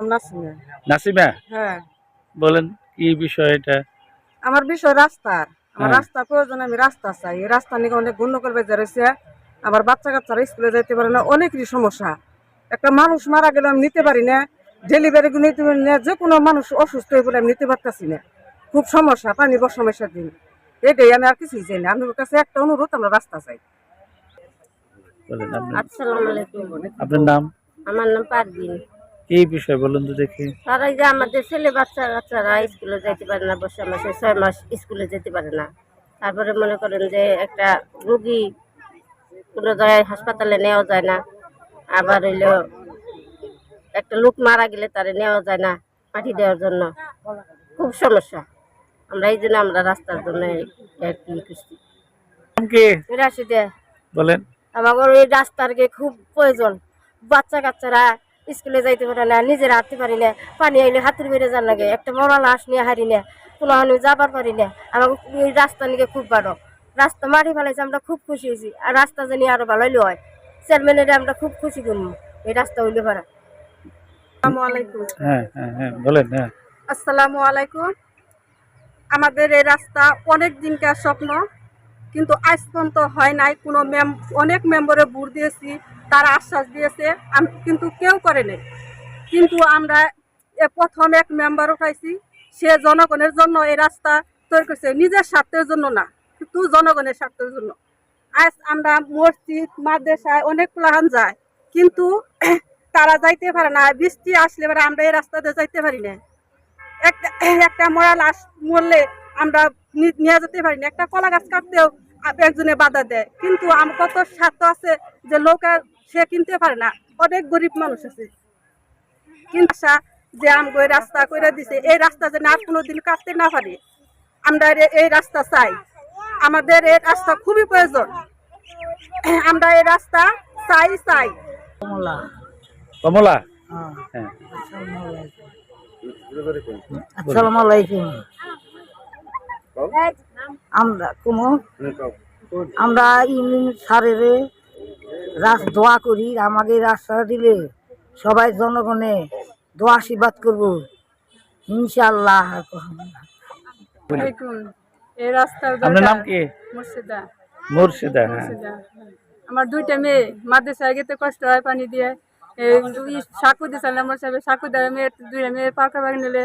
নাসিমা। নাসিমা, হ্যাঁ, বলেন কি বিষয় এটা? আমার বিষয় রাস্তার। আমার হ্যাঁ। রাস্তা প্রয়োজন, আমি রাস্তা চাই। এই রাস্তা নিয়ে অনেক গন্ডগোল বেজে রয়েছে। আমার বাচ্চা কাচ্চারা স্কুলে যাইতে পারে না, অনেকই সমস্যা। একটা মানুষ মারা গেলে আমি নিতে পারি না, ডেলিভারি নিতে পারি না, যে কোনো মানুষ অসুস্থ হয়ে পড়ে আমি নিতে পারতেছি না। খুব সমস্যা, পানি বর সমস্যার দিন। এটাই, আমি আর কিছুই চাই না। আপনার কাছে একটা অনুরোধ, আমরা রাস্তা চাই। বলেন আসসালামু আলাইকুম। আপনার নাম? আমার নাম পারভিন। কি বিষয় বলুন তো দেখি। আর এই যে আমাদের ছেলে বাচ্চারা স্কুলে যেতে পারে না, বর্ষা মাসে 6 মাস স্কুলে যেতে পারে না। তারপরে মনে করেন যে একটা রোগী কোনো জায়গায় হাসপাতালে নেওয়া যায় না। আবার হইলো একটা লোক মারা গেলে তারে নেওয়া যায় না মাটি দেওয়ার জন্য। খুব সমস্যা। আমরা এই জন্য আমরা রাস্তার জন্য কি করছি। নাম কি? রাশিদে, বলেন। আমাদের এই রাস্তার খুব প্রয়োজন। বাচ্চা কাচ্চারা স্কুলে যাইতে পারে না, নিজেরা হাঁটতে পারি না, পানি আইলে হাতের বেড়ে যার লাগে, একটা মরা লাশ নিয়ে হারি না, কোনো যাবার পারি না। আমার এই রাস্তা নিয়ে খুব ভালো। রাস্তা মাটি ফেলাইছে, আমরা খুব খুশি হয়েছি। আর রাস্তা জানি আরো ভালো হইলে হয়, চেয়ারম্যানের আমরা খুব খুশি করবো এই রাস্তা হইলে পারা। আসসালামু আলাইকুম। হ্যাঁ হ্যাঁ হ্যাঁ, বলেন। হ্যাঁ, আসসালামু আলাইকুম। আমাদের এই রাস্তা অনেক দিনকার স্বপ্ন, কিন্তু আজ পর্যন্ত হয় নাই। কোনো অনেক মেম্বারে ভোট দিয়েছি, তারা আশ্বাস দিয়েছে, কিন্তু কেউ করে নাই। কিন্তু আমরা প্রথম এক মেম্বার উঠাইছি, সে জনগণের জন্য এই রাস্তা তৈরি করছে, নিজের স্বার্থের জন্য না, কিন্তু জনগণের স্বার্থের জন্য। আজ আমরা মসজিদ মাদ্রাসায় অনেক প্লান যায়, কিন্তু তারা যাইতে পারে না। বৃষ্টি আসলে আমরা এই রাস্তাতে যাইতে পারি না। একটা মরা লাশ মরলে আমরা নিয়ে যেতে পারি না। একটা কলা গাছ কাটতেও একজনে বাধা দেয়, কিন্তু কত স্বার্থ আছে যে লোক সে কিনতে পারে না। অনেক গরিব মানুষ আছে, কিন্তু যে আমাকে এই রাস্তা করে দিছে, এই রাস্তা যেন আর কোনোদিন কাটতে না পারি। আমরা এই রাস্তা চাই, আমাদের এই রাস্তা খুবই প্রয়োজন। আমরা এই রাস্তা চাই। কমলা। হ্যাঁ, আসসালামু আলাইকুম। আমরা ইউনিয়ন স্যারের দোয়া করি, আমাকে রাস্তা দিলে সবাই জনগণে দোয়া আশীর্বাদ করবো ইনশাআল্লাহ। এই রাস্তার আপনার নাম কি? মুর্শিদা। মুর্শিদা। হ্যাঁ, আমার দুইটা মেয়ে মাদ্রাসায় গেতে কষ্ট হয় পানি দিয়ে। সাঁকু দিয়েছিল আমার সাহেব, সাঁকু দেয় মেয়ে, দুইটা মেয়ে পাকা বাগি নিলে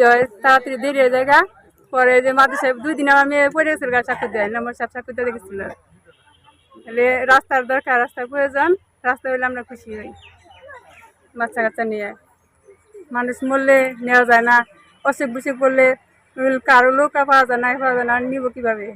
হয়, তাড়াতাড়ি দেরি হয়ে যায়। পরে যে মাদ্রাসায় 2 দিন আমার মেয়ে পড়ে গেছিল, সাঁকু দেয় আমার সাহেব, সাঁকু দিয়ে গেছিল। তাহলে রাস্তার দরকার, রাস্তার প্রয়োজন। রাস্তা হইলে আমরা খুশি হই। বাচ্চা কাচ্চা নিয়ে মানুষ মরলে নেওয়া যায় না, অসুখ বিসুখ করলে কারো লোক পাওয়া যায় না, নিব কিভাবে?